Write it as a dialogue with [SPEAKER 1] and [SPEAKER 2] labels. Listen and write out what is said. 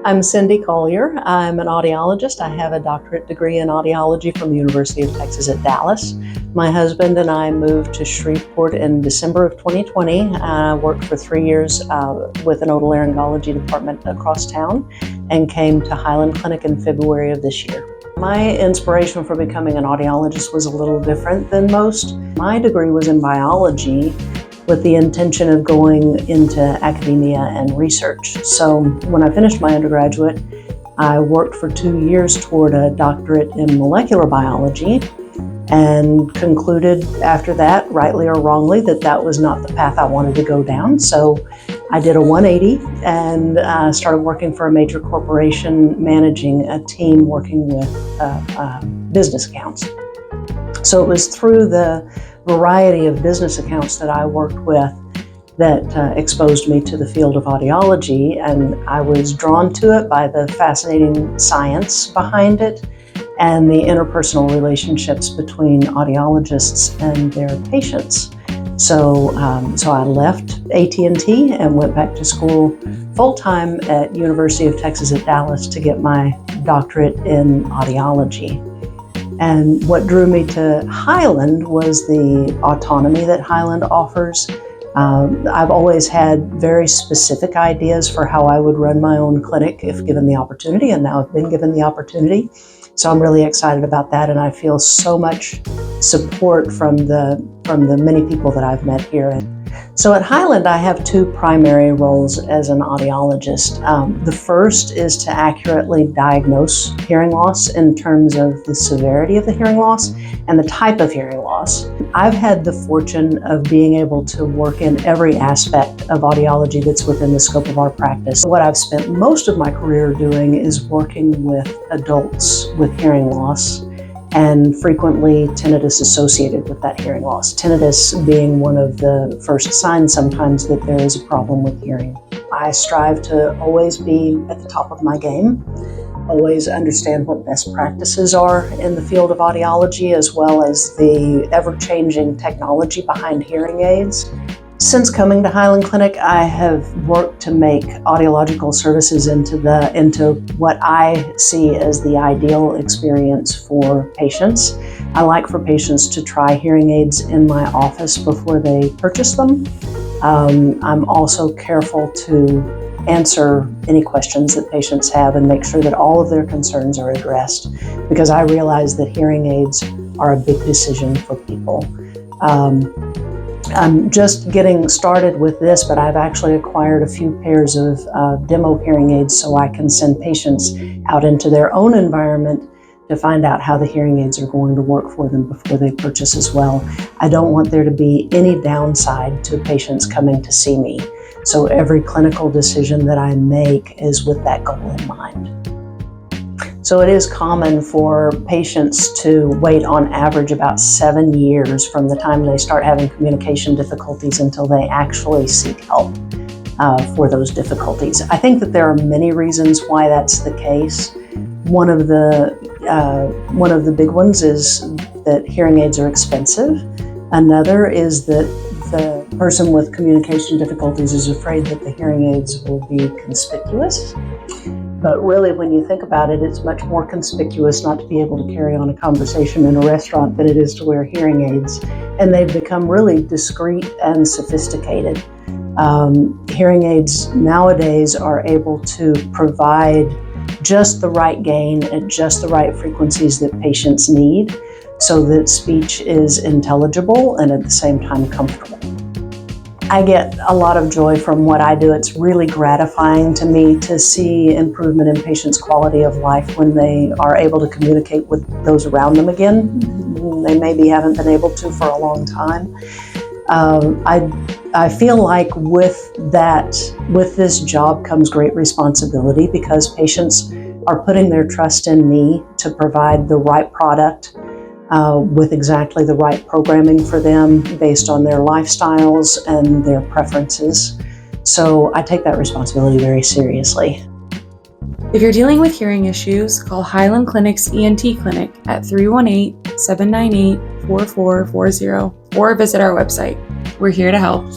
[SPEAKER 1] I'm Cindy Collier. I'm an audiologist. I have a doctorate degree in audiology from the University of Texas at Dallas. My husband and I moved to Shreveport in December of 2020. I worked for 3 years with an otolaryngology department across town and came to Highland Clinic in February of this year. My inspiration for becoming an audiologist was a little different than most. My degree was in biology, with the intention of going into academia and research. So when I finished my undergraduate, I worked for 2 years toward a doctorate in molecular biology and concluded after that, rightly or wrongly, that that was not the path I wanted to go down. So I did a 180 and started working for a major corporation, managing a team working with business accounts. So it was through the variety of business accounts that I worked with that exposed me to the field of audiology, and I was drawn to it by the fascinating science behind it and the interpersonal relationships between audiologists and their patients. So I left AT&T and went back to school full-time at University of Texas at Dallas to get my doctorate in audiology. And what drew me to Highland was the autonomy that Highland offers. I've always had very specific ideas for how I would run my own clinic if given the opportunity, and now I've been given the opportunity. So I'm really excited about that, and I feel so much support from the many people that I've met here. So at Highland, I have two primary roles as an audiologist. The first is to accurately diagnose hearing loss in terms of the severity of the hearing loss and the type of hearing loss. I've had the fortune of being able to work in every aspect of audiology that's within the scope of our practice. What I've spent most of my career doing is working with adults with hearing loss, and frequently tinnitus associated with that hearing loss. Tinnitus being one of the first signs sometimes that there is a problem with hearing. I strive to always be at the top of my game, always understand what best practices are in the field of audiology, as well as the ever-changing technology behind hearing aids. Since coming to Highland Clinic, I have worked to make Audiological Services into what I see as the ideal experience for patients. I like for patients to try hearing aids in my office before they purchase them. I'm also careful to answer any questions that patients have and make sure that all of their concerns are addressed, because I realize that hearing aids are a big decision for people. I'm just getting started with this, but I've actually acquired a few pairs of demo hearing aids so I can send patients out into their own environment to find out how the hearing aids are going to work for them before they purchase as well. I don't want there to be any downside to patients coming to see me. So every clinical decision that I make is with that goal in mind. So it is common for patients to wait on average about 7 years from the time they start having communication difficulties until they actually seek help for those difficulties. I think that there are many reasons why that's the case. One of the big ones is that hearing aids are expensive. Another is that the person with communication difficulties is afraid that the hearing aids will be conspicuous. But really, when you think about it, it's much more conspicuous not to be able to carry on a conversation in a restaurant than it is to wear hearing aids. And they've become really discreet and sophisticated. Hearing aids nowadays are able to provide just the right gain at just the right frequencies that patients need, so that speech is intelligible and at the same time comfortable. I get a lot of joy from what I do. It's really gratifying to me to see improvement in patients' quality of life when they are able to communicate with those around them again. They maybe haven't been able to for a long time. I feel like with this job comes great responsibility, because patients are putting their trust in me to provide the right product with exactly the right programming for them based on their lifestyles and their preferences. So I take that responsibility very seriously.
[SPEAKER 2] If you're dealing with hearing issues, call Highland Clinic's ENT clinic at 318-798-4440 or visit our website. We're here to help.